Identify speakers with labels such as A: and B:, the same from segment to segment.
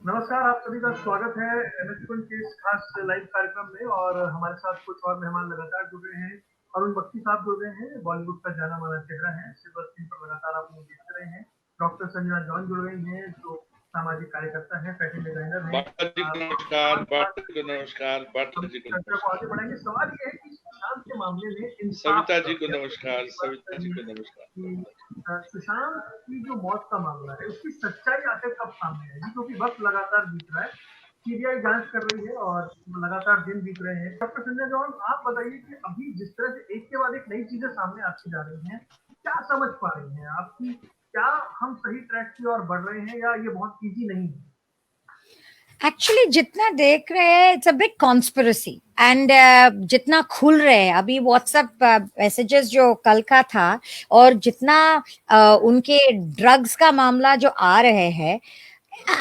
A: नमस्कार, आप सभी का स्वागत है एमएस के इस खास लाइव कार्यक्रम में। और हमारे साथ कुछ और मेहमान लगातार जुड़ रहे हैं। अरुण बख्शी साहब जुड़ रहे हैं, बॉलीवुड का जाना माना चेहरा है, सिल्वर स्क्रीन पर लगातार आप उन्हें देख रहे हैं। डॉक्टर संजना जॉन जुड़ रही हैं, जो सामाजिक कार्यकर्ता है, फैशन डिजाइनर है।
B: बाटा जी को नमस्कार, बाटा जी को नमस्कार, बाटा जी को
A: चर्चा को
B: नमस्कार,
A: आगे बढ़ाएंगे। सवाल ये है कि सुशांत के मामले में इंसाफ
B: सविता जी
A: कब,
B: को
A: जैसे
B: नमस्कार,
A: कि बात
B: सविता जी
A: कही
B: को नमस्कार,
A: कि सुशांत की जो मौत का मामला है, उसकी सच्चाई आखिर कब सामने आएगी, क्योंकि वक्त लगातार बीत रहा है, सीबीआई जांच कर रही है और लगातार दिन बीत रहे हैं। डॉक्टर संजय जॉन, आप बताइए कि अभी जिस तरह से एक के बाद एक नई चीजें सामने आती जा रही हैं, क्या समझ पा रही हैं आपकी? क्या हम सही ट्रैक की ओर बढ़ रहे हैं या ये बहुत इजी नहीं है?
C: एक्चुअली जितना देख रहे हैं it's a big conspiracy and जितना खुल रहे हैं अभी व्हाट्सएप मैसेजेस जो कल का था और जितना उनके ड्रग्स का मामला जो आ रहे हैं,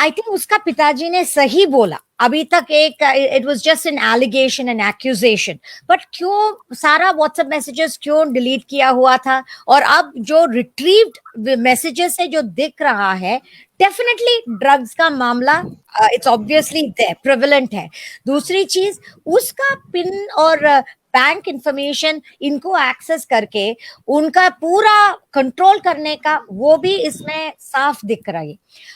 C: आई थिंक उसका पिताजी ने सही बोला। अभी तक एक it was just an allegation an accusation, but क्यों सारा व्हाट्सएप मैसेजेस क्यों डिलीट किया हुआ था? और अब जो रिट्रीव्ड मैसेजेस है जो दिख रहा है, डेफिनेटली ड्रग्स का मामला इट्स ऑब्वियसली प्रेवलेंट है। दूसरी चीज, उसका पिन और बैंक इंफॉर्मेशन इनको एक्सेस करके उनका पूरा कंट्रोल करने का वो भी इसमें साफ दिख रहा है।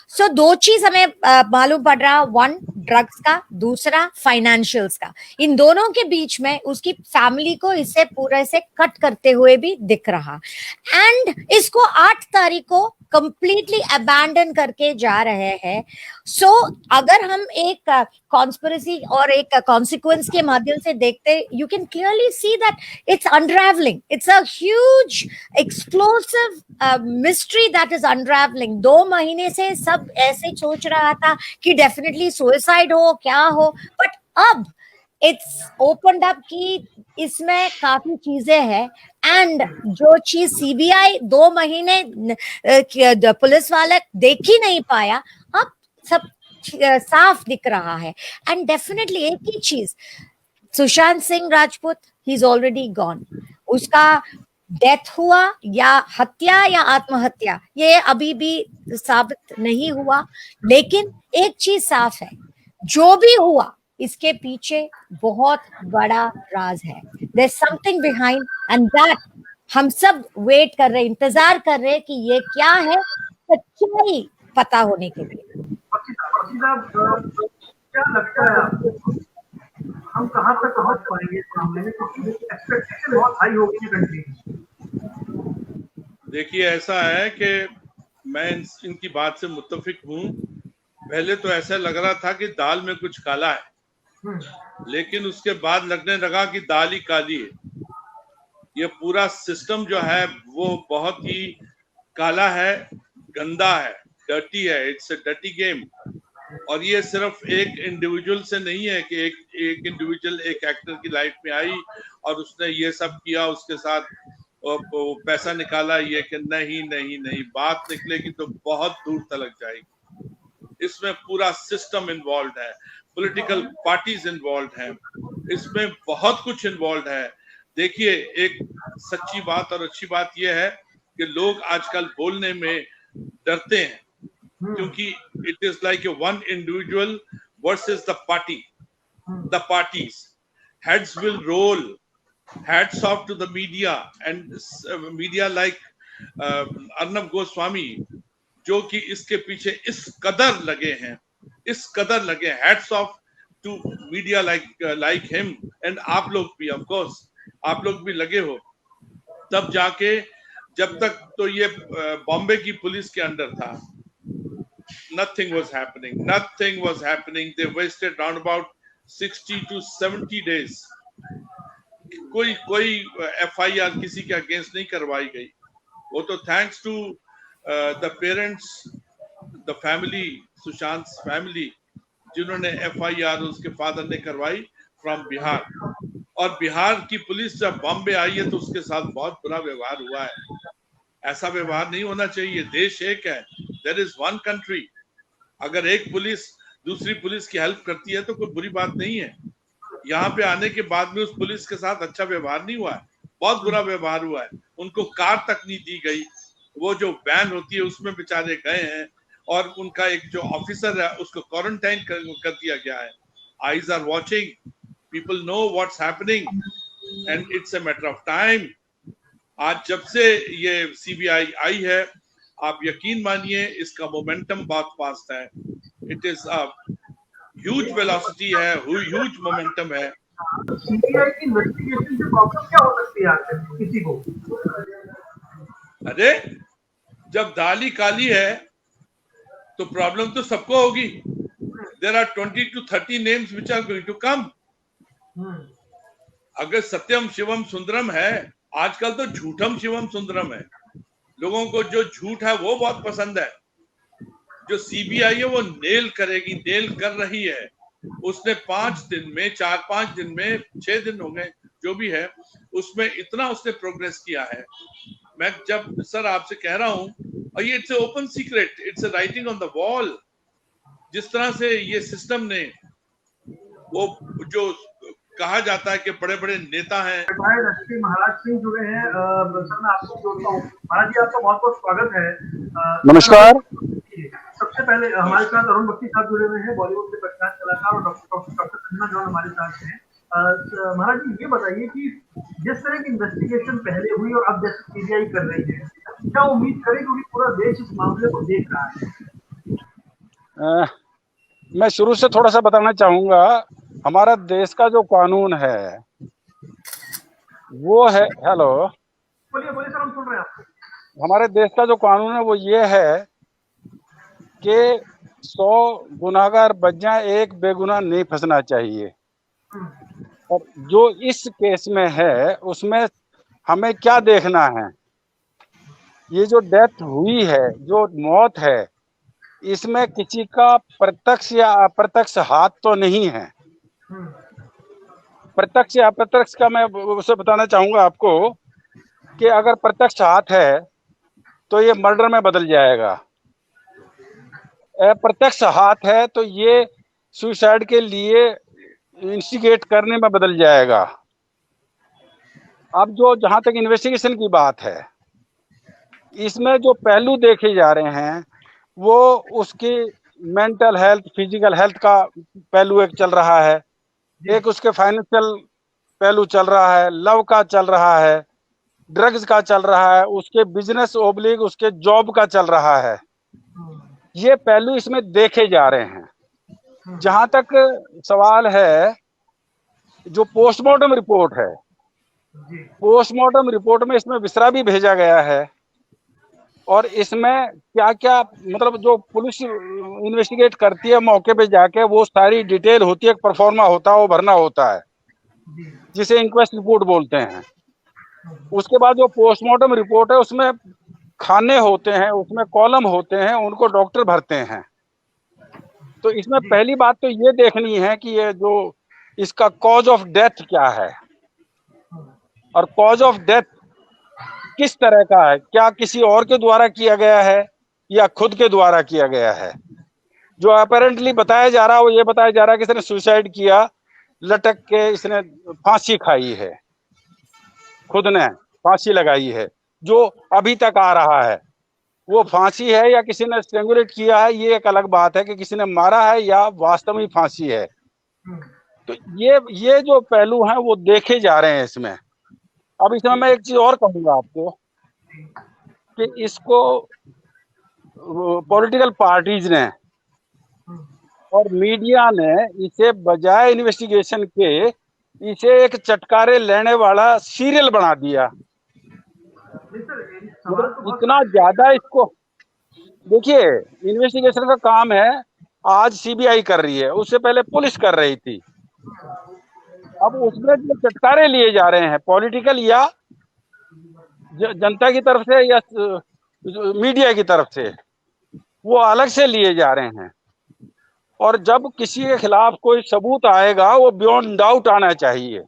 C: सो दो चीज हमें मालूम पड़ रहा, वन ड्रग्स का, दूसरा फाइनेंशियल्स का। इन दोनों के बीच में उसकी फैमिली को इससे पूरे से कट करते हुए भी दिख रहा। एंड इसको 8 तारीख को कंप्लीटली अबैंडन करके जा रहे हैं। सो अगर हम एक कॉन्स्पिरेसी और एक कॉन्सिक्वेंस के माध्यम से देखते, you can clearly see that it's अनरावलिंग, it's a huge explosive mystery that is अनरावलिंग। 2 महीने से सब ऐसे सोच रहा था कि डेफिनेटली सुसाइड हो क्या हो, बट अब इट्स ओपनड अप कि इसमें काफी चीजें हैं। एंड जो चीज सीबीआई 2 महीने पुलिस वाले देख ही नहीं पाया, अब सब साफ दिख रहा है। एंड डेफिनेटली एक ही चीज, Sushant Singh Rajput he is already gone. उसका डेथ हुआ या हत्या या आत्महत्या, ये अभी भी साबित नहीं हुआ। लेकिन एक चीज साफ है, जो भी हुआ इसके पीछे बहुत बड़ा राज है। There something behind and that हम सब वेट कर रहे, इंतजार कर रहे कि ये क्या है, सच्चाई पता होने के लिए।
A: बख्शी साहब, क्या लगता है आपको, हम कहाँ तक पहुंच पाएंगे इस मामले में, क्योंकि एक्सपेक्टेशन बहुत हाई हो गई है कंट्री में।
B: देखिए ऐसा है कि मैं इनकी बात से मुत्तफिक हूँ। पहले तो ऐसा लग रहा था कि दाल में कुछ काला है, लेकिन उसके बाद लगने लगा कि दाल ही काली है। ये पूरा सिस्टम जो है वो बहुत ही काला है, गंदा है, डर्टी है, इट्स अ डर्टी गेम। और ये सिर्फ एक इंडिविजुअल से नहीं है कि एक इंडिविजुअल एक एक्टर की लाइफ में आई और उसने ये सब किया, उसके साथ पैसा निकाला, ये कि नहीं नहीं नहीं, बात निकलेगी तो बहुत दूर तक जाएगी। इसमें पूरा सिस्टम इन्वॉल्व है, पॉलिटिकल पार्टीज इन्वॉल्व हैं, इसमें बहुत कुछ इन्वॉल्व है। देखिए, एक सच्ची बात और अच्छी बात यह है कि लोग आजकल बोलने में डरते हैं, क्योंकि it is like a one individual versus the party, the parties. Heads will roll, hats off to the media and media like Arnab Goswami, जो कि इसके पीछे इस कदर लगे हैं, इस कदर लगे। Hats off to media like him. And आप लोग भी, ऑफ कोर्स आप लोग भी लगे हो। तब जाके, जब तक तो ये बॉम्बे की पुलिस के अंडर था, nothing was happening. They wasted round about 60 to 70 days. कोई एफआईआर किसी के अगेंस्ट नहीं करवाई गई। वो तो thanks to the parents, the family, Sushant family, जिन्होंने एफआईआर उसके फादर ने करवाई फ्रॉम बिहार। और बिहार की पुलिस जब बॉम्बे आई है तो उसके साथ बहुत बुरा व्यवहार हुआ है। ऐसा व्यवहार नहीं होना चाहिए। देश एक है, देयर इज वन कंट्री। अगर एक पुलिस दूसरी पुलिस की हेल्प करती है तो कोई बुरी बात नहीं है। यहाँ पे आने के बाद में उस पुलिस के साथ अच्छा व्यवहार नहीं हुआ है, बहुत बुरा व्यवहार हुआ है। उनको कार तक नहीं दी गई। वो जो वैन होती है उसमें बेचारे गए हैं, और उनका एक जो ऑफिसर है उसको क्वारंटाइन कर दिया गया है। Eyes are watching, people know what's happening and it's a matter of time. आज जब से ये सीबीआई आई है, आप यकीन मानिए इसका मोमेंटम बहुत फास्ट है। It is a huge velocity है, ह्यूज मोमेंटम है।
A: सीबीआई की इन्वेस्टिगेशन से प्रॉब्लम क्या हो सकती है आखिर किसी को?
B: अरे जब दाल ही काली है तो प्रॉब्लम तो सबको होगी। There are 20 to 30 names which are going to come. अगर सत्यम शिवम सुंदरम है, आजकल तो झूठम शिवम सुंदरम है। लोगों को जो झूठ है वो बहुत पसंद है। जो सीबीआई है वो नेल करेगी, नेल कर रही है। उसने 5 दिन में, 4-5 दिन में, 6 दिन हो गए जो भी है, उसमें इतना उसने प्रोग्रेस किया है। मैं जब सर आपसे कह रहा हूं, और ये it's open secret, it's writing on the wall. जिस तरह से ये सिस्टम ने वो जो कहा जाता है कि बड़े बड़े नेता हैं।
A: महाराज सिंह जुड़े हैं। सर मैं आपको जोड़ता हूँ। महाराज जी आपका बहुत बहुत स्वागत है।
D: नमस्कार।
A: सबसे पहले हमारे साथ अरुण बख्शी साहब जुड़े हुए हैं, बॉलीवुड के प्रख्यात कलाकार, और डॉक्टर संजना जॉन हमारे साथ हैं। महाराज जी ये बताइए कि जिस तरह की इन्वेस्टिगेशन पहले हुई और अब जैसे सीबीआई कर रही है, क्या उम्मीद करें क्योंकि पूरा देश इस मामले को देख रहा है?
D: मैं शुरू से थोड़ा सा बताना चाहूंगा। हमारा देश का जो कानून है वो है, हेलो,
A: बोलिए बोलिए सर, हम सुन रहे हैं आपको।
D: हमारे देश का जो कानून है वो ये है कि 100 गुनाहगार बच जाए, एक बेगुनाह नहीं फंसना चाहिए। और जो इस केस में है उसमें हमें क्या देखना है, ये जो डेथ हुई है, जो मौत है, इसमें किसी का प्रत्यक्ष या अप्रत्यक्ष हाथ तो नहीं है। प्रत्यक्ष या अप्रत्यक्ष का मैं उसे बताना चाहूंगा आपको कि अगर प्रत्यक्ष हाथ है तो ये मर्डर में बदल जाएगा। अप्रत्यक्ष हाथ है तो ये सुसाइड के लिए इंस्टिगेट करने में बदल जाएगा। अब जो जहां तक इन्वेस्टिगेशन की बात है, इसमें जो पहलू देखे जा रहे हैं वो उसकी मेंटल हेल्थ, फिजिकल हेल्थ का पहलू एक चल रहा है, एक उसके फाइनेंशियल पहलू चल रहा है, लव का चल रहा है, ड्रग्स का चल रहा है, उसके बिजनेस ओब्लिग उसके जॉब का चल रहा है। ये पहलू इसमें देखे जा रहे हैं। जहां तक सवाल है, जो पोस्टमार्टम रिपोर्ट है, पोस्टमार्टम रिपोर्ट में इसमें विसरा भी भेजा गया है और इसमें क्या क्या, मतलब जो पुलिस इन्वेस्टिगेट करती है मौके पे जाके, वो सारी डिटेल होती है, एक परफॉर्मा होता है, वो भरना होता है, जिसे इंक्वेस्ट रिपोर्ट बोलते हैं। उसके बाद जो पोस्टमार्टम रिपोर्ट है उसमें खाने होते हैं, उसमें कॉलम होते हैं, उनको डॉक्टर भरते हैं। तो इसमें पहली बात तो ये देखनी है कि ये जो इसका कॉज ऑफ डेथ क्या है, और कॉज ऑफ डेथ किस तरह का है, क्या किसी और के द्वारा किया गया है या खुद के द्वारा किया गया है। जो अपेरेंटली बताया जा रहा है वो ये बताया जा रहा है कि इसने सुसाइड किया, लटक के इसने फांसी खाई है, खुद ने फांसी लगाई है। जो अभी तक आ रहा है वो फांसी है या किसी ने स्ट्रेंगुलेट किया है, ये एक अलग बात है कि किसी ने मारा है या वास्तव में फांसी है। तो ये जो पहलू हैं वो देखे जा रहे हैं इसमें। अब इसमें मैं एक चीज और कहूंगा आपको कि इसको पॉलिटिकल पार्टीज ने और मीडिया ने इसे बजाय इन्वेस्टिगेशन के इसे एक चटकारे लेने वाला सीरियल बना दिया। इतना ज्यादा इसको देखिए, इन्वेस्टिगेशन का काम है, आज सीबीआई कर रही है, उससे पहले पुलिस कर रही थी। अब उसमें जो चटकारे लिए जा रहे हैं पॉलिटिकल या जनता की तरफ से या मीडिया की तरफ से, वो अलग से लिए जा रहे हैं। और जब किसी के खिलाफ कोई सबूत आएगा वो बियॉन्ड डाउट आना चाहिए।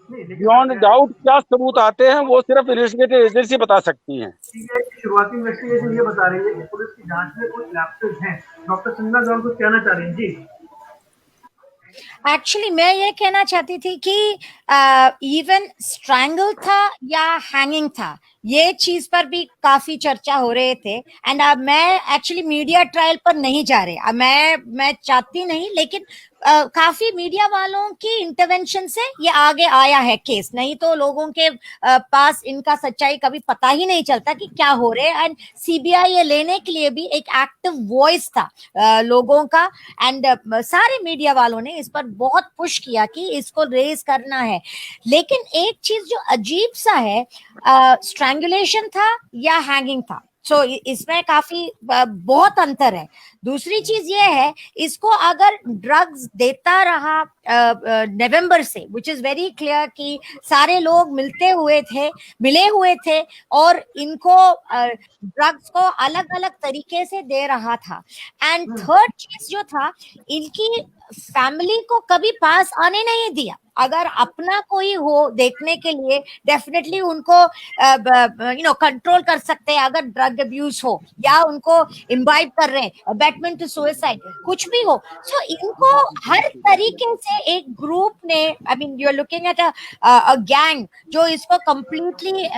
D: बियॉन्ड डाउट क्या सबूत आते हैं वो सिर्फ इन्वेस्टिगेटिव एजेंसी बता सकती हैं।
A: शुरुआती इन्वेस्टिगेशन ये बता रही है कि पुलिस की जांच में कुछ लैप्सेस हैं। डॉक्टर संजना जॉन कुछ कहना चाह रही हैं? जी
C: एक्चुअली मैं ये कहना चाहती थी कि इवन स्ट्रैंगल था या हैंगिंग था, ये चीज पर भी काफी चर्चा हो रहे थे। एंड मैं एक्चुअली मीडिया ट्रायल पर नहीं जा रहे, मैं चाहती नहीं, लेकिन काफी मीडिया वालों की इंटरवेंशन से ये आगे आया है केस, नहीं तो लोगों के पास इनका सच्चाई कभी पता ही नहीं चलता कि क्या हो रहे है। एंड सीबीआई ये लेने के लिए भी एक एक्टिव वॉइस था लोगों का, एंड सारे मीडिया वालों ने इस पर बहुत पुश किया कि इसको रेज करना है। लेकिन एक चीज जो अजीब सा है, स्ट्रैंगुलेशन था या हैंगिंग था, सो इसमें काफी बहुत अंतर है। दूसरी चीज ये है, इसको अगर ड्रग्स देता रहा नवंबर से, विच इज वेरी क्लियर कि सारे लोग मिले हुए थे और इनको ड्रग्स को अलग अलग तरीके से दे रहा था। एंड थर्ड चीज जो था, इनकी फैमिली को कभी पास आने नहीं दिया। अगर अपना कोई हो देखने के लिए डेफिनेटली उनको कंट्रोल कर सकते हैं, अगर ड्रग अब्यूज हो या उनको इम्बाइब कर रहे हैं, अबैटमेंट टू सुसाइड, कुछ भी हो। सो इनको हर तरीके से एक ग्रुप ने, I mean you are looking at a gang जो इसको कंप्लीटली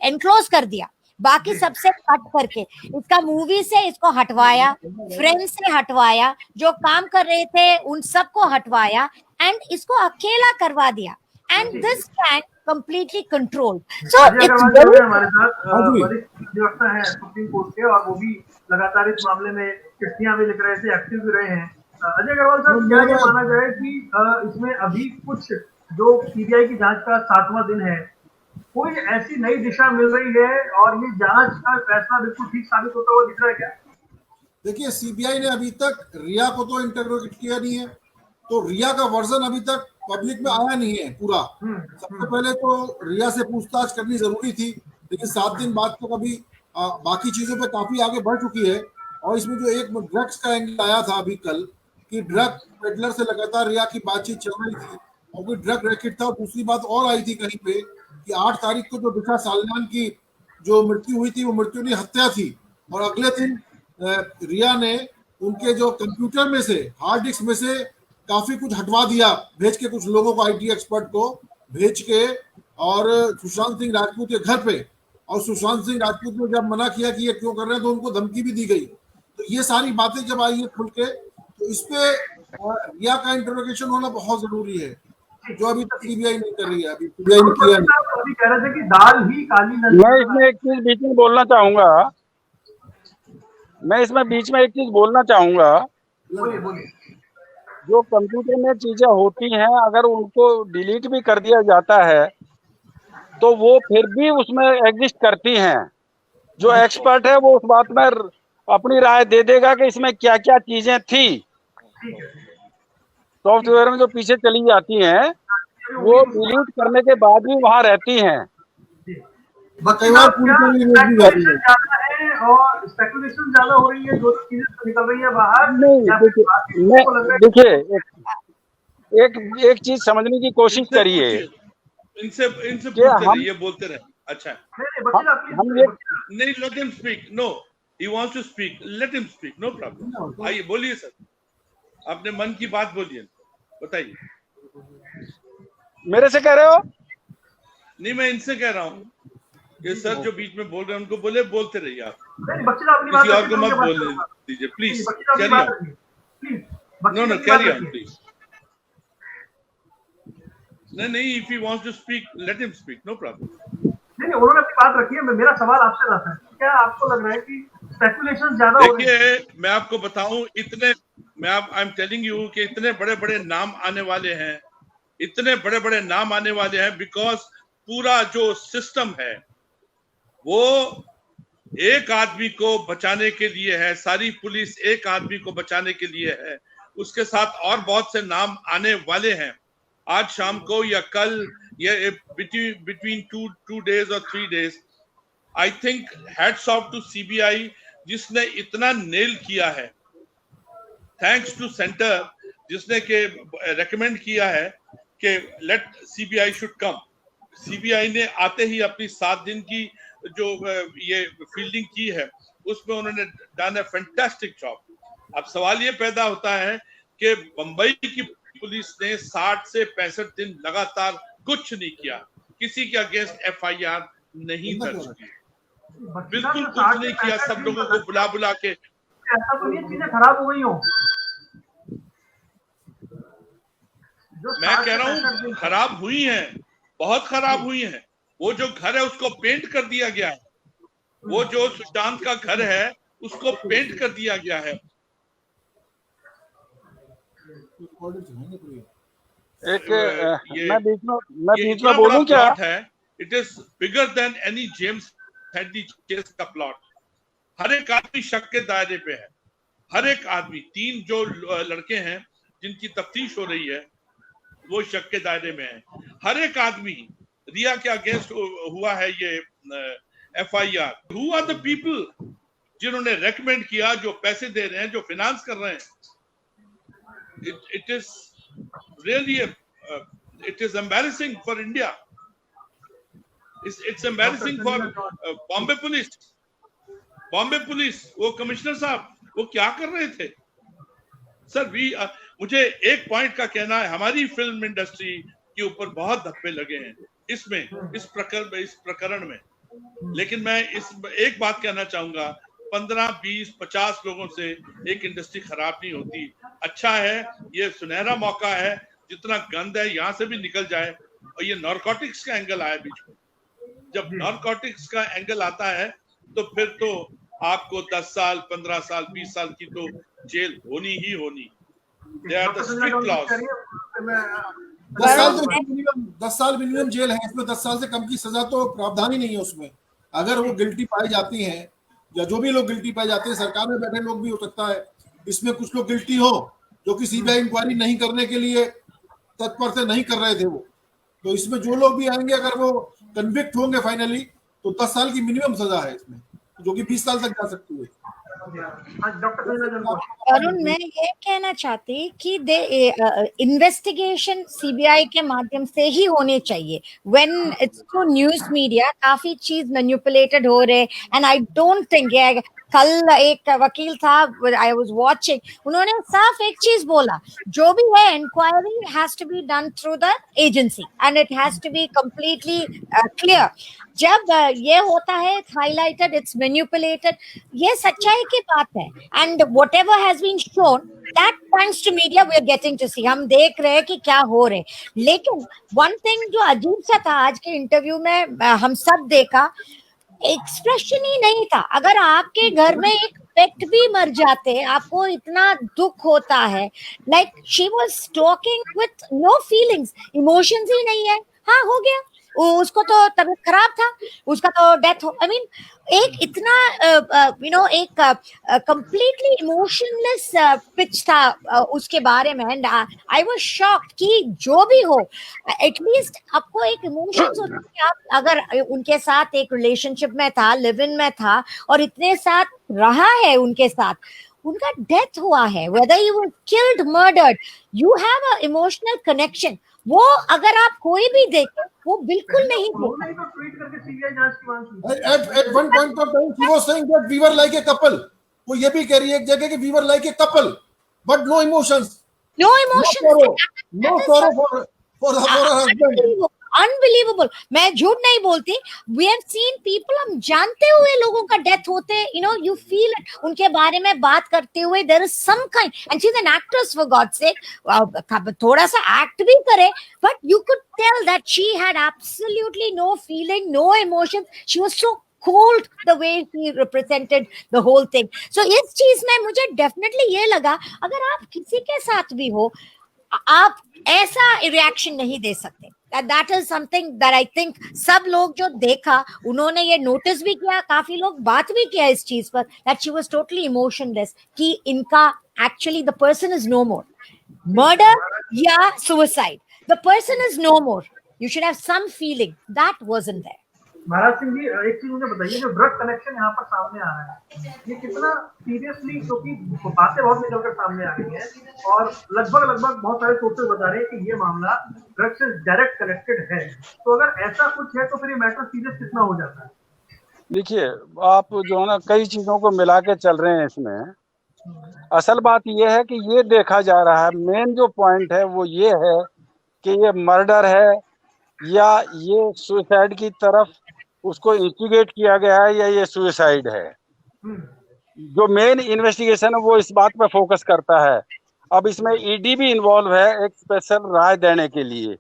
C: एनक्लोज कर दिया, बाकी सबसे कट करके इसका मूवी से इसको हटवाया, फ्रेंड्स से हटवाया, जो काम कर रहे थे उन सबको हटवाया एंड इसको अकेला करवा दिया। And this can completely control. So it's
A: हमारे साथ वरिष्ठ अधिवक्ता है सुप्रीम कोर्ट के, और वो भी लगातार इस मामले में चिट्ठियां भी लिख रहे थे, एक्टिव भी रहे हैं। अजय अग्रवाल साहब, क्या ये माना जाए कि इसमें अभी कुछ जो सीबीआई की जांच का 7वां दिन है, कोई ऐसी नई दिशा मिल रही है और ये जांच का फैसला बिल्कुल ठीक साबित होता हुआ दिख रहा है क्या?
E: देखिए, सीबीआई ने अभी तक रिया को तो इंटरोगेट किया नहीं है, तो रिया का वर्जन अभी तक पब्लिक में आया नहीं है पूरा। सबसे पहले तो रिया से पूछताछ करनी जरूरी थी, लेकिन 7 दिन बाद तो कभी बाकी चीजों पे काफी आगे बढ़ चुकी है। और इसमें जो एक ड्रग्स का एंगल आया था अभी कल, कि ड्रग पेडलर से लगातार रिया की बातचीत चल रही थी और कोई ड्रग रैकेट था। और दूसरी बात और आई थी कहीं पे कि 8 तारीख को जो दिशा सालियान की जो मृत्यु हुई थी वो मृत्यु नहीं, हत्या थी। और अगले दिन रिया ने उनके जो कंप्यूटर में से, हार्ड डिस्क में से काफी कुछ हटवा दिया, भेज के कुछ लोगों को, आईटी एक्सपर्ट को भेज के, और सुशांत सिंह राजपूत के घर पे। और सुशांत सिंह राजपूत ने जब मना किया कि ये क्यों कर रहे हैं, तो उनको धमकी भी दी गई। तो ये सारी बातें जब आई है खुल के, तो इस पे रिया का इंटरोगेशन होना बहुत जरूरी है, जो अभी तक सीबीआई नहीं कर रही है। अभी सीबीआई ने किया नहीं।
A: अभी कह रहे थे कि दाल ही काली नजर।
D: मैं इसमें एक चीज बीच में बोलना चाहूंगा,
A: बोलिए।
D: जो कंप्यूटर में चीजें होती हैं, अगर उनको डिलीट भी कर दिया जाता है तो वो फिर भी उसमें एग्जिस्ट करती हैं। जो एक्सपर्ट है वो उस बात में अपनी राय दे देगा कि इसमें क्या क्या चीजें थी, सॉफ्टवेयर में जो पीछे चली जाती हैं वो डिलीट करने के बाद भी वहां रहती हैं।
A: और स्पेकुलेशन ज्यादा हो रही है, जो चीजें निकल रही है बाहर।
D: नहीं, देखिए, एक चीज समझने की कोशिश करिए।
B: इनसे ये बोलते रहे। अच्छा,
D: हम ये
B: नहीं, let him speak. No, he wants to speak, let him speak, no problem. आइए, बोलिए सर, अपने मन की बात बोलिए, बताइए।
D: मेरे से कह रहे हो?
B: नहीं, मैं इनसे कह रहा हूँ। ये सर जो बीच में बोल रहे हैं उनको बोलते रहिए आप,
A: किसी
B: और को मत बोलने दीजिए please. Carry on. No, carry on please. नहीं, if he wants to speak, let him speak, no problem.
A: नहीं, उन्होंने अपनी बात रखी है। मेरा सवाल आपसे रहता है, क्या आपको लग रहा है कि स्पेकुलेशन ज्यादा हो रही है?
B: देखिए, मैं आपको बताऊं, आई एम टेलिंग यू कि इतने बड़े बड़े नाम आने वाले हैं, बिकॉज पूरा जो सिस्टम है वो एक आदमी को बचाने के लिए है, सारी पुलिस एक आदमी को बचाने के लिए है। उसके साथ और बहुत से नाम आने वाले हैं, आज शाम को या कल, या बिटवीन 2 days और 3 days। I think hats off to CBI जिसने इतना नेल किया है, थैंक्स टू सेंटर जिसने के रेकमेंड किया है कि let CBI should come. CBI ने आते ही अपनी 7 दिन की जो ये फील्डिंग की है उसमें उन्होंने डन अ फैंटास्टिक जॉब। अब सवाल ये पैदा होता है कि बंबई की पुलिस ने 60 से 65 दिन लगातार कुछ नहीं किया, किसी के अगेंस्ट एफआईआर नहीं
E: बंदा
B: दर्ज
E: क्यों
B: किए, बिल्कुल कुछ नहीं किया, सब लोगों को बुला बुला के।
A: ऐसा तो नहीं चीजें खराब हो गई हो?
B: मैं कह रहा हूँ खराब हुई हैं, बहुत खराब हुई हैं। वो जो घर है उसको पेंट कर दिया गया है, वो जो सुशांत का घर है उसको पेंट कर दिया गया है।
D: एक
B: ये
D: मैं बीच में
B: इतना बड़ा
D: बोलूं क्या?
B: प्लॉट है, it is bigger than any James Hadley Chase का प्लॉट। हर एक आदमी शक के दायरे पे है, हर एक आदमी। 3 जो लड़के हैं जिनकी तफ्तीश हो रही है वो शक के दायरे में है। हर एक आदमी, रिया के अगेंस्ट हुआ है ये FIR। Who are the people जिन्होंने रेकमेंड किया, जो पैसे दे रहे हैं, जो फाइनेंस कर रहे हैं? It is really it is embarrassing for India, it's embarrassing for Bombay police. Bombay police, वो कमिश्नर साहब, वो क्या कर रहे थे सर? मुझे एक पॉइंट का कहना है, हमारी फिल्म इंडस्ट्री के ऊपर बहुत धब्बे लगे हैं इस प्रकरण में। लेकिन मैं एक बात कहना चाहूंगा, 15, 20, 50 लोगों से एक इंडस्ट्री खराब नहीं होती। अच्छा है, ये सुनहरा मौका है, जितना गंद है यहाँ से भी निकल जाए। और ये नारकोटिक्स का एंगल आया बीच में, जब नारकोटिक्स का एंगल आता है तो फिर तो आपको 10 साल, 15 साल, 20 साल की तो जेल होनी ही होनी। They are the strict laws.
E: 10 साल मिनिमम जेल है इसमें। 10 साल से कम की सजा तो प्रावधान ही नहीं है उसमें। अगर वो गिल्टी पाई जाती हैं, या जो भी लोग गिल्टी पाए जाते हैं, सरकार में बैठे लोग भी हो सकता है इसमें कुछ लोग गिल्टी हो जो कि CBI इंक्वायरी नहीं करने के लिए तत्पर थे, नहीं कर रहे थे वो। तो इसमें जो लोग भी आएंगे, अगर वो कन्विक्ट होंगे फाइनली, तो 10 साल की मिनिमम सजा है इसमें, जो कि 20 साल तक जा सकती है।
C: अरुण, मैं ये कहना चाहती कि इन्वेस्टिगेशन CBI के माध्यम से ही होने चाहिए। When it's through news media काफी चीज मैनिपुलेटेड हो रहे, एंड आई डोंट थिंक। कल एक वकील था, आई वाज वाचिंग, उन्होंने साफ एक चीज बोला, जो भी है inquiry has to be done through the agency and it has to be completely clear. जब ये होता है हाईलाइटेड, इट्स मैनिपुलेटेड, ये सच्चाई की बात है। And whatever has been shown, that thanks to media we are getting to see, हम देख रहे हैं कि क्या हो रहे। लेकिन वन थिंग जो अजीब सा था आज के इंटरव्यू में, हम सब देखा, एक्सप्रेशन ही नहीं था। अगर आपके घर में एक पेट भी मर जाते, आपको इतना दुख होता है। Like she was talking with no feelings, emotions ही नहीं है। हाँ, हो गया, उसको तो तबीयत खराब था, उसका तो डेथ हो, आई मीन एक इतना एक कंप्लीटली इमोशनलेस पिच था उसके बारे में। एंड आई वाज शॉक्ड कि जो भी हो, एटलीस्ट आपको एक इमोशंस होते हैं। आप अगर उनके साथ एक रिलेशनशिप में था, लिव इन में था, और इतने साथ रहा है उनके साथ, उनका डेथ हुआ है, whether you were killed, murdered, you have a emotional connection। वो अगर आप कोई भी देखे, वो बिल्कुल नहीं होगा।
E: At one point of time, she was saying that we were like a couple। वो ये भी कह रही है एक जगह कि we were like a couple, but no emotions,
C: no emotions,
E: no sorrow for her husband।
C: Unbelievable. मैं झूठ नहीं बोलती, वी हैव सीन पीपल, हम जानते हुए लोगों का डेथ होते, यू फील उनके बारे में बात करते हुए, there is some kind, and she is an actress for God sake, थोड़ा सा एक्ट भी करे, but you could tell that she had absolutely no feeling, no emotions, she was so cold the way he represented the whole thing। So इस चीज में मुझे definitely ये लगा, अगर आप किसी के साथ भी हो, आप ऐसा रिएक्शन नहीं दे सकते। That is something that I think सब लोग जो देखा, उन्होंने ये नोटिस भी किया, काफी लोग बात भी किया इस चीज पर, that she was totally emotionless, कि इनका actually the person is no more, murder या suicide, the person is no more, you should have some feeling, that wasn't there।
A: महाराज सिंह जी, एक चीज मुझे बताइए, जो ड्रग कनेक्शन यहाँ पर सामने आ रहा है, ये कितना सीरियसली, क्योंकि बातें बहुत निकलकर सामने आ रही हैं और लगभग बहुत सारे सोर्सेज बता रहे हैं कि ये मामला ड्रग से डायरेक्ट कनेक्टेड है। तो अगर ऐसा कुछ है तो फिर ये मैटर सीरियस कितना हो जाता है?
D: देखिए, आप जो है ना, कई चीजों को मिला के चल रहे हैं इसमें। असल बात ये है कि ये देखा जा रहा है, मेन जो पॉइंट है वो ये है कि ये मर्डर है या ये सुसाइड की तरफ उसको इंस्टिगेट किया गया है या ये सुसाइड है। जो मेन इन्वेस्टिगेशन है वो इस बात पे फोकस करता है। अब इसमें ईडी भी इन्वॉल्व है एक स्पेशल राय देने के लिए।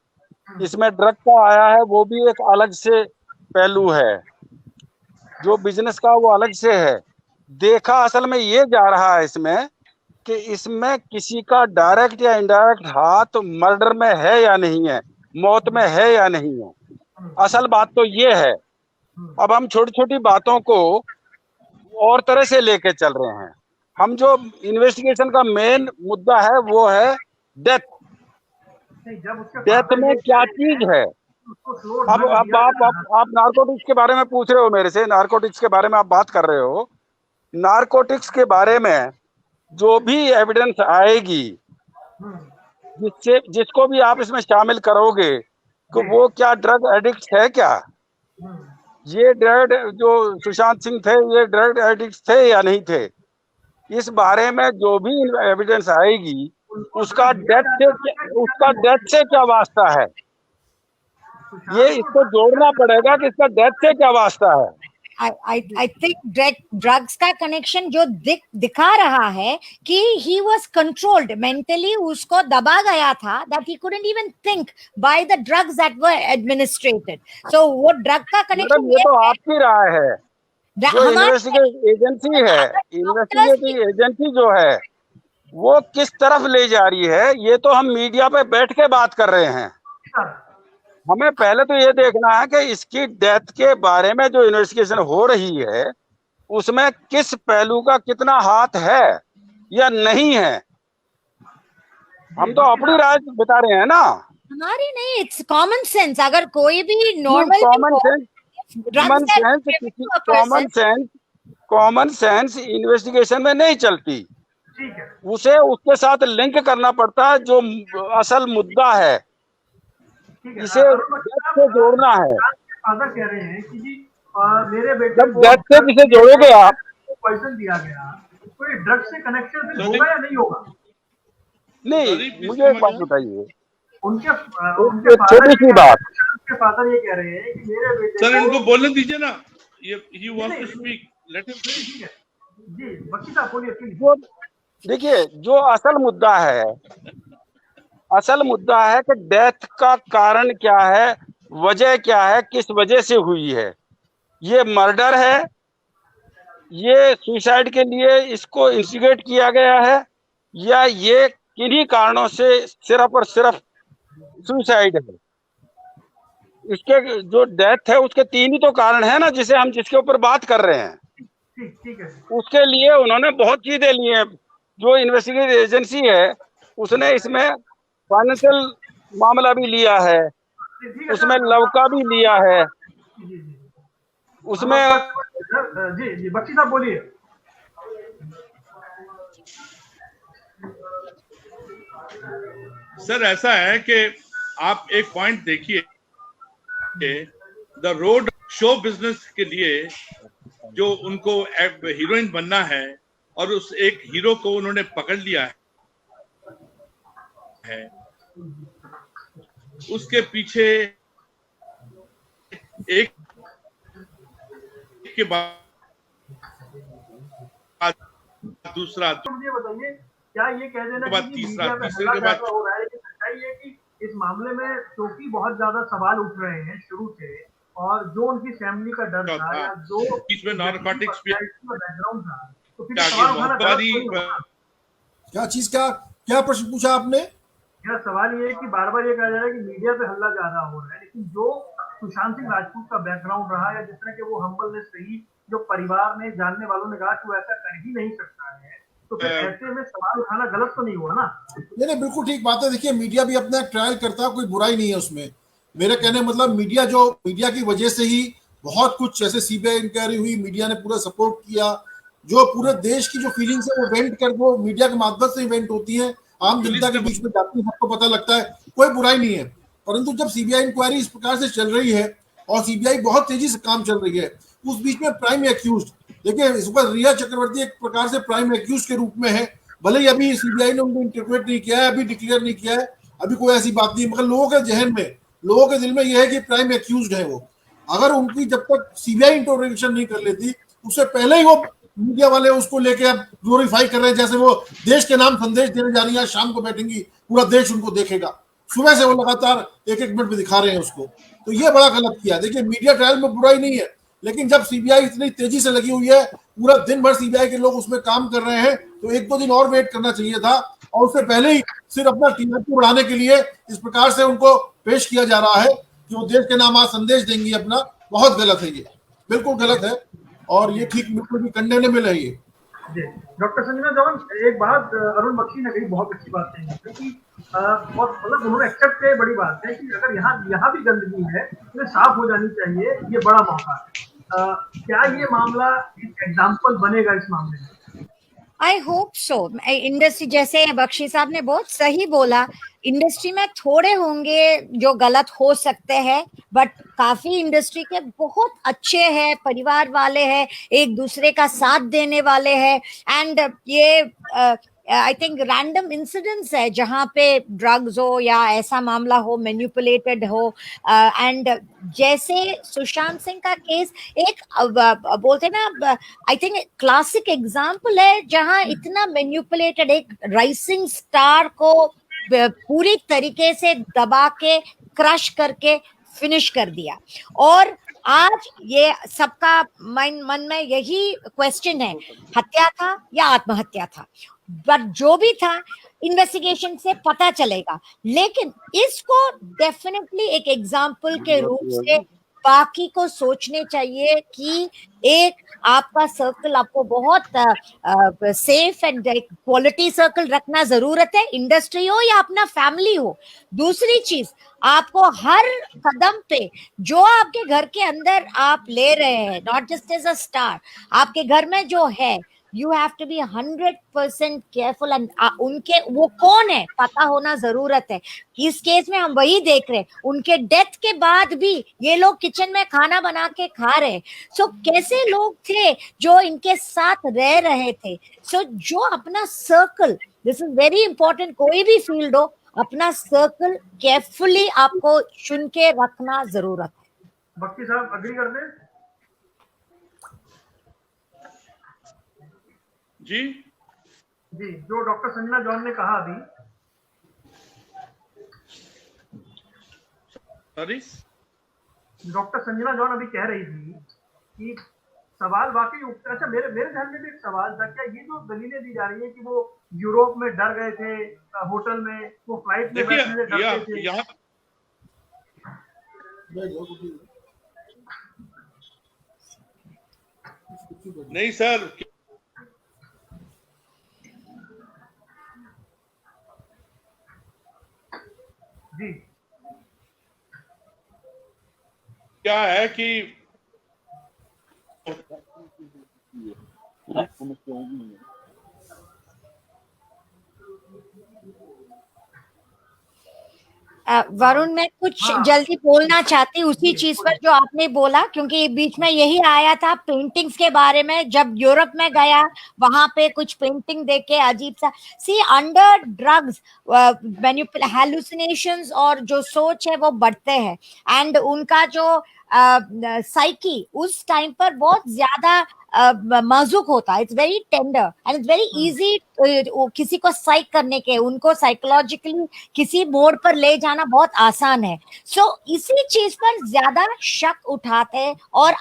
D: इसमें ड्रग का आया है वो भी एक अलग से पहलू है, जो बिजनेस का वो अलग से है। देखा असल में ये जा रहा है इसमें कि इसमें किसी का डायरेक्ट या इनडायरेक्ट हाथ मर्डर में है या नहीं है, मौत में है या नहीं है। असल बात तो ये है। अब हम छोटी छोटी बातों को और तरह से लेके चल रहे हैं। हम जो इन्वेस्टिगेशन का मेन मुद्दा है वो है डेथ। डेथ में क्या चीज है। अब आप नारकोटिक्स के बारे में पूछ रहे हो मेरे से, नारकोटिक्स के बारे में आप बात कर रहे हो। नारकोटिक्स के बारे में जो भी एविडेंस आएगी, जिसको भी आप इसमें शामिल करोगे तो वो क्या ड्रग एडिक्ट है क्या, ये ड्रग जो सुशांत सिंह थे ये ड्रग एडिक्ट थे या नहीं थे, इस बारे में जो भी एविडेंस आएगी उसका डेथ से क्या वास्ता है, ये इसको जोड़ना पड़ेगा कि इसका डेथ से क्या वास्ता है।
C: I think ड्रग्स का कनेक्शन जो दिखा रहा है कि he was controlled mentally, उसको दबा गया था, that he couldn't even think by the drugs that were administrated. So वो ड्रग का कनेक्शन
D: ये तो आपकी राय है। जो इन्वेस्टिगेटिव एजेंसी जो है वो किस तरफ ले जा रही है, ये तो हम मीडिया पे बैठ के बात कर रहे हैं। हमें पहले तो ये देखना है कि इसकी डेथ के बारे में जो इन्वेस्टिगेशन हो रही है उसमें किस पहलू का कितना हाथ है या नहीं है। हम तो अपनी राय बता रहे हैं ना,
C: हमारी नहीं। It's common sense. अगर कोई भी नॉर्मल
D: कॉमन सेंस इन्वेस्टिगेशन में नहीं चलती, उसे उसके साथ लिंक करना पड़ता है जो असल मुद्दा है, इसे से जोड़ना है।
A: फादर कह रहे हैं कि जी मेरे बेटे
D: जब डेथ से किसे जोड़ोगे आप,
A: पॉइजन दिया गया, कोई ड्रग से कनेक्शन होगा या नहीं होगा?
D: नहीं, मुझे एक बात बताइए,
A: उनके
D: छोटी सी बात।
A: फादर ये कह रहे हैं कि मेरे बेटे
B: सर इनको बोलने दीजिए ना, he wants to speak, let him speak।
A: जी बख्शी साहब बोलिए प्लीज।
D: देखिए जो असल मुद्दा है कि डेथ का कारण क्या है, वजह क्या है, किस वजह से हुई है। ये मर्डर है, ये सुसाइड के लिए इसको इंस्टिगेट किया गया है, या ये किन्हीं कारणों से सिर्फ और सिर्फ सुसाइड है। इसके जो डेथ है उसके 3 ही तो कारण है ना, जिसके ऊपर बात कर रहे हैं।
A: ठीक है। उसके
D: लिए उन्होंने बहुत चीजें ली हैं। जो इन्वेस्टिगेटिव एजेंसी है उसने इसमें फाइनेंशियल मामला भी लिया है, उसमें लव का भी लिया है, उसमें
A: जी बख्शी साहब बोलिए।
B: सर ऐसा है कि आप एक पॉइंट देखिए, द रोड शो बिजनेस के लिए जो उनको हीरोइन बनना है और उस एक हीरो को उन्होंने पकड़ लिया है, उसके पीछे एक के बाद दूसरा,
A: मुझे बताइए क्या ये कह देना
B: बाद तीसरे के बाद
A: हो रहा है कि सच्चाई है कि इस मामले में क्योंकि बहुत ज्यादा सवाल उठ रहे हैं शुरू से, और जो उनकी फैमिली का डर था या जो
B: इसमें नारकोटिक्स
A: बैकग्राउंड था, तो फिर
E: क्या चीज क्या प्रश्न पूछा आपने?
A: मेरा सवाल ये है कि बार बार ये कहा जा रहा है कि मीडिया पे हल्ला ज्यादा हो रहा है, लेकिन जो सुशांत सिंह राजपूत का बैकग्राउंड रहा या जिस तरह के वो हम्बलनेस रही, जो परिवार ने जानने वालों ने कहा कि वो ऐसा कर ही नहीं सकता है, तो फिर ऐसे में सवाल उठाना गलत तो नहीं हुआ ना?
E: नहीं, बिल्कुल ठीक बात है। देखिए मीडिया भी अपना ट्रायल करता है, कोई बुराई नहीं है उसमें। मेरे कहने मतलब मीडिया की वजह से ही बहुत कुछ, जैसे सीबीआई इंक्वायरी हुई, मीडिया ने पूरा सपोर्ट किया। जो पूरे देश की जो फीलिंग्स है वो वेंट कर, वो मीडिया के माध्यम से इवेंट होती है, आम जनता के बीच में जाती है, सबको पता लगता है, कोई बुराई नहीं है। परंतु जब सीबीआई इंक्वायरी इस प्रकार से चल रही है और सीबीआई बहुत तेजी से काम चल रही है, उस बीच में प्राइम एक्यूज, देखिए इस पर रिया चक्रवर्ती एक प्रकार से प्राइम एक्यूज के रूप में है। भले ही अभी सीबीआई ने उनको इंटरप्रेट नहीं किया है, अभी डिक्लेयर नहीं किया है, अभी कोई ऐसी बात नहीं, मगर लोगों के जहन में, लोगों के दिल में यह है कि प्राइम एक्यूज्ड है वो। अगर उनकी जब तक सीबीआई इंटरोगेशन नहीं कर लेती, उससे पहले ही वो मीडिया वाले उसको लेके अब ग्लोरीफाई कर रहे हैं, जैसे वो देश के नाम संदेश देने जा रही है, शाम को बैठेंगी, पूरा देश उनको देखेगा। सुबह से वो लगातार एक एक मिनट में दिखा रहे हैं उसको, तो ये बड़ा गलत किया। देखिए, मीडिया ट्रायल में बुराई नहीं है, लेकिन जब सीबीआई इतनी तेजी से लगी हुई है, पूरा दिन भर सीबीआई के लोग उसमें काम कर रहे हैं, तो एक दो दिन और वेट करना चाहिए था। और उससे पहले ही सिर्फ अपना टीआरपी बढ़ाने के लिए इस प्रकार से उनको पेश किया जा रहा है कि वो देश के नाम आज संदेश देंगी अपना, बहुत गलत है, ये बिल्कुल गलत है, और ये ठीक बिल्कुल भी कंडेनेबल है ये।
A: डॉक्टर संजना जॉन, एक बात अरुण बख्शी ने कही, बहुत अच्छी बात है क्योंकि बहुत मतलब उन्होंने एक्सेप्ट किया, बड़ी बात है कि अगर यहाँ भी गंदगी है तो साफ हो जानी चाहिए, ये बड़ा मौका है। क्या ये मामला एक एग्जाम्पल बनेगा इस मामले में?
C: I hope so. इंडस्ट्री, जैसे बख्शी साहब ने बहुत सही बोला, इंडस्ट्री में थोड़े होंगे जो गलत हो सकते हैं, बट काफी इंडस्ट्री के बहुत अच्छे हैं, परिवार वाले हैं, एक दूसरे का साथ देने वाले हैं। एंड ये आई थिंक रैंडम इंसिडेंट्स है जहां पे ड्रग्स हो या ऐसा मामला हो, मैनिपुलेटेड हो। एंड जैसे सुशांत सिंह का केस एक बोलते ना, आई थिंक क्लासिक एग्जाम्पल है जहां इतना मैनिपुलेटेड एक राइजिंग स्टार को पूरी तरीके से दबा के क्रश करके फिनिश कर दिया। और आज ये सबका मन में यही क्वेश्चन है, हत्या था या आत्महत्या था, बट जो भी था इन्वेस्टिगेशन से पता चलेगा। लेकिन इसको डेफिनेटली एक एग्जाम्पल के रूप से बाकी को सोचने चाहिए कि एक आपका सर्कल आपको बहुत सेफ एंड क्वालिटी सर्कल रखना जरूरत है, इंडस्ट्री हो या अपना फैमिली हो। दूसरी चीज, आपको हर कदम पे जो आपके घर के अंदर आप ले रहे हैं, not just as a star, आपके घर में जो है, you have to be 100% careful. And उनके वो कौन है पता होना जरूरत है। इस केस में हम वही देख रहे हैं, उनके डेथ के बाद भी ये लोग किचन में खाना बना के खा रहे। सो कैसे लोग थे जो इनके साथ रह रहे थे। सो जो अपना circle, this is very important, कोई भी फील्ड हो, अपना सर्कल केयरफुली आपको चुन के रखना जरूरत है।
A: बख्शी साहब अग्री करते हैं?
B: जी
A: जी, जो डॉक्टर संजना जॉन ने कहा अभी,
B: सॉरी,
A: डॉक्टर संजना जॉन अभी कह रही थी कि सवाल वाकई अच्छा, मेरे ध्यान में भी एक सवाल था, क्या ये जो दलीलें दी जा रही है कि वो यूरोप में डर गए थे, होटल में, वो फ्लाइट में बैठने से डरते थे,
B: नहीं सर,
A: जी
B: क्या है कि
C: वरुण, मैं कुछ जल्दी बोलना चाहती उसी चीज पर जो आपने बोला, क्योंकि बीच में यही आया था पेंटिंग्स के बारे में। जब यूरोप में गया, वहां पे कुछ पेंटिंग देख के अजीब सा, सी अंडर ड्रग्स हैलुसिनेशंस और जो सोच है वो बढ़ते हैं। एंड उनका जो साइकी उस टाइम पर बहुत ज्यादा नाजुक होता है, it's very tender and it's very easy किसी को साइक करने के, उनको साइकोलॉजिकली किसी मोड़ पर ले जाना बहुत आसान है। सो इसी चीज पर ज्यादा शक उठाते हैं। और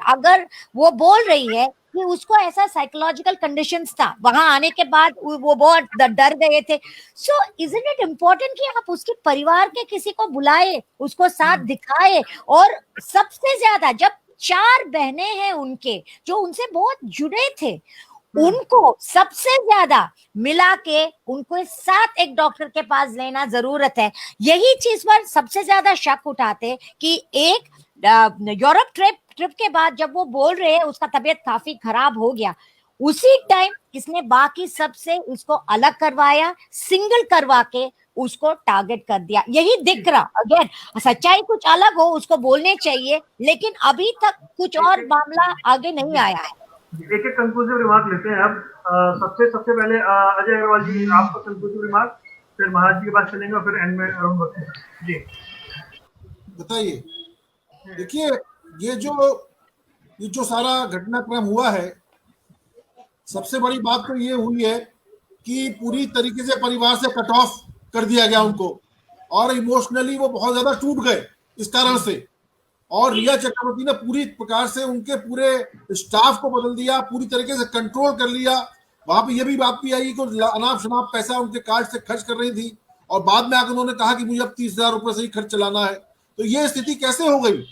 C: अगर वो बोल रही है कि उसको ऐसा साइकोलॉजिकल कंडीशंस था, वहां आने के बाद वो बहुत डर गए थे, सो इजंट इट इम्पोर्टेंट कि आप उसके परिवार के किसी को बुलाए, उसको साथ दिखाए। और सबसे ज्यादा जब 4 बहनें हैं उनके जो उनसे बहुत जुड़े थे, उनको सबसे ज्यादा मिला के उनको साथ एक डॉक्टर के पास लेना जरूरत है। यही चीज पर सबसे ज्यादा शक उठाते कि एक यूरोप ट्रिप के बाद जब वो बोल रहे हैं उसका तबीयत काफी खराब हो गया, उसी टाइम किसने बाकी सबसे उसको अलग करवाया, सिंगल करवा के उसको टारगेट कर दिया। यही दिख रहा, अगेन सच्चाई कुछ अलग हो उसको बोलने चाहिए, लेकिन अभी तक कुछ और मामला आगे नहीं आया है।
A: एक एक कंक्लूसिव रिमार्क लेते हैं अब। सबसे पहले अजय अग्रवाल जी, आपका कंक्लूसिव रिमार्क, फिर महाराज जी के पास चलेंगे और फिर एंड में अरुण बख्शी जी
E: बताइए। देखिए, ये जो सारा घटनाक्रम हुआ है, सबसे बड़ी बात तो ये हुई है कि पूरी तरीके से परिवार से कट ऑफ कर दिया गया उनको, और इमोशनली वो बहुत ज्यादा टूट गए इस कारण से। और रिया चक्रवर्ती ने पूरी प्रकार से उनके पूरे स्टाफ को बदल दिया, पूरी तरीके से कंट्रोल कर लिया। वहां पे ये भी बात भी आई कि अनाप शनाप पैसा उनके कार्ड से खर्च कर रही थी, और बाद में आकर उन्होंने कहा कि मुझे अब 30,000 रुपए से ही खर्च चलाना है। तो ये स्थिति कैसे हो गई?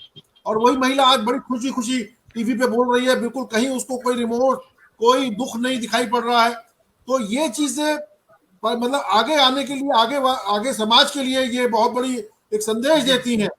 E: और वही महिला आज बड़ी खुशी खुशी टीवी पे बोल रही है, बिल्कुल कहीं उसको कोई रिमोट, कोई दुख नहीं दिखाई पड़ रहा है। तो ये चीजें मतलब आगे आने के लिए, आगे समाज के लिए ये बहुत बड़ी एक संदेश देती हैं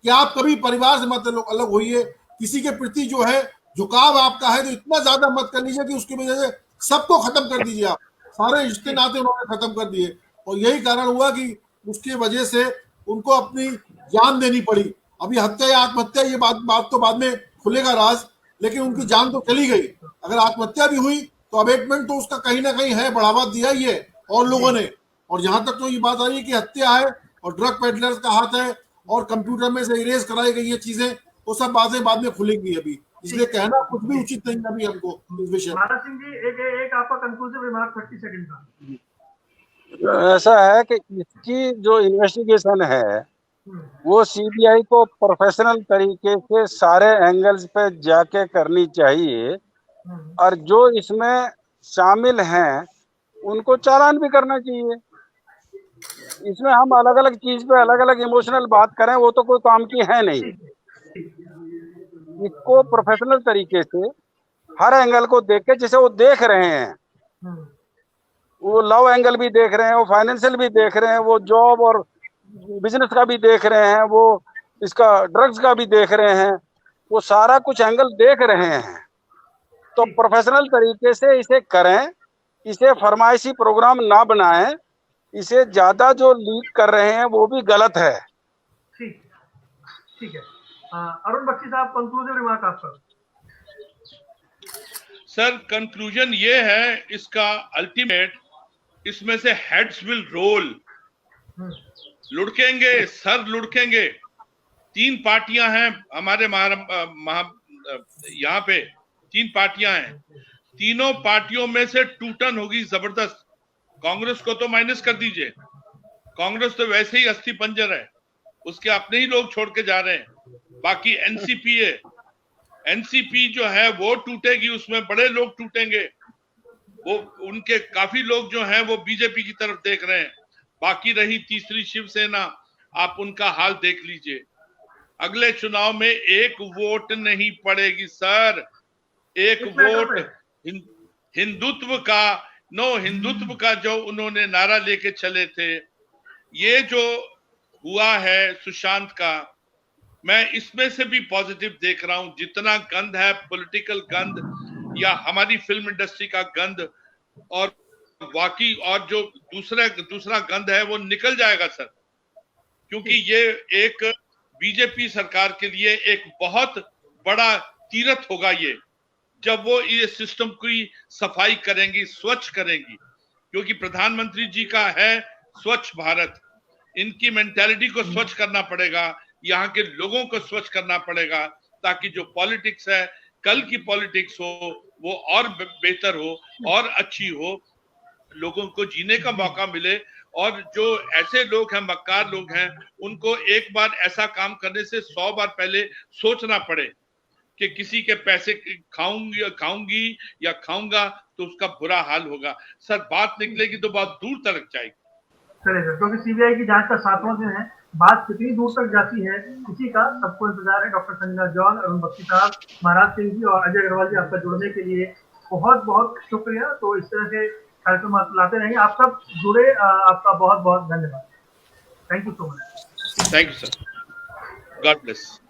E: कि आप कभी परिवार से मत अलग होइए। किसी के प्रति जो है झुकाव आपका है तो इतना ज्यादा मत कर लीजिए कि उसकी वजह से सबको खत्म कर दीजिए। आप सारे रिश्ते नाते उन्होंने खत्म कर दिए, और यही कारण हुआ कि उसकी वजह से उनको अपनी जान देनी पड़ी। अभी हत्या या आत्महत्या ये बात तो बाद में खुलेगा राज, लेकिन उनकी जान तो चली गई। अगर आत्महत्या भी हुई तो अबेटमेंट तो उसका कहीं ना कहीं है, बढ़ावा दिया ही है और लोगों ने। और जहां तक तो ये बात आ रही है कि हत्या है और ड्रग पेडलर्स का हाथ है और कंप्यूटर में से इरेज कराई गई ये चीजें, वो सब बातें बाद में खुलेंगी अभी, इसलिए कहना कुछ भी उचित नहीं अभी हमको इस विषय।
A: महाराज सिंह जी, एक आपका कंक्लूसिव रिमार्क 30 सेकंड का।
D: ऐसा है कि इसकी जो इन्वेस्टिगेशन है वो सीबीआई को प्रोफेशनल तरीके से सारे एंगल्स पे जाके करनी चाहिए, और जो इसमें शामिल हैं उनको चालान भी करना चाहिए। इसमें हम अलग अलग चीज पे अलग अलग इमोशनल बात करें, वो तो कोई काम की है नहीं। इसको प्रोफेशनल तरीके से हर एंगल को देख के, जैसे वो देख रहे हैं, वो लव एंगल भी देख रहे हैं, वो फाइनेंशियल भी देख रहे हैं, वो जॉब और बिजनेस का भी देख रहे हैं, वो इसका ड्रग्स का भी देख रहे हैं, वो सारा कुछ एंगल देख रहे हैं। तो प्रोफेशनल तरीके से इसे करें, इसे फरमाइशी प्रोग्राम ना बनाएं, इसे ज्यादा जो लीक कर रहे हैं वो भी गलत है।
A: ठीक है। अरुण बख्शी साहब, कंक्लूसिव रिमार्क आपका।
B: सर, कंक्लूजन ये है इसका अल्टीमेट, इसमें से हेड्स विल रोल, लुढ़केंगे, सर लुढ़केंगे। 3 पार्टियां हैं हमारे यहाँ पे 3 पार्टियां हैं, तीनों पार्टियों में से टूटन होगी जबरदस्त। कांग्रेस को तो माइनस कर दीजिए, कांग्रेस तो वैसे ही अस्थि पंजर है, उसके अपने ही लोग छोड़ के जा रहे हैं। बाकी एनसीपी है, एनसीपी जो है वो टूटेगी, उसमें बड़े लोग टूटेंगे, वो उनके काफी लोग जो हैं वो बीजेपी की तरफ देख रहे हैं। बाकी रही तीसरी शिवसेना, आप उनका हाल देख लीजिए। अगले चुनाव में 1 वोट नहीं पड़ेगी सर, 1 वोट हिंदुत्व का, हिंदुत्व का जो उन्होंने नारा लेके चले थे, ये जो हुआ है सुशांत का, मैं इसमें से भी पॉजिटिव देख रहा हूं। जितना गंद है, पॉलिटिकल गंद या हमारी फिल्म इंडस्ट्री का गंद, और वाकई और जो दूसरा गंद है वो निकल जाएगा सर, क्योंकि ये एक बीजेपी सरकार के लिए एक बहुत बड़ा तीरथ होगा ये, जब वो ये सिस्टम की सफाई करेंगी, स्वच्छ करेंगी। क्योंकि प्रधानमंत्री जी का है स्वच्छ भारत, इनकी मेंटालिटी को स्वच्छ करना पड़ेगा, यहाँ के लोगों को स्वच्छ करना पड़ेगा, ताकि जो पॉलिटिक्स है, कल की पॉलिटिक्स हो वो और बेहतर हो और अच्छी हो, लोगों को जीने का मौका मिले। और जो ऐसे लोग हैं, मक्कार लोग हैं, उनको एक बार ऐसा काम करने से 100 बार पहले सोचना पड़े कि किसी के पैसे खाऊंगी या खाऊंगा तो उसका बुरा हाल होगा। सर, बात निकलेगी तो बहुत दूर तक जाएगी।
A: चलेगा, क्योंकि सीबीआई की जांच का 7वां दिन है, बात कितनी दूर तक जाती है इसी का सबको इंतजार है। डॉक्टर संजना जॉन, अरुण बख्शी साहब, महाराज सिंह जी और अजय अग्रवाल जी, आपका जुड़ने के लिए बहुत बहुत शुक्रिया। तो इस तरह के कार्यक्रम आप लाते रहेंगे, आप सब जुड़े, आपका बहुत बहुत धन्यवाद। Thank you so much.
B: Thank you sir, God bless.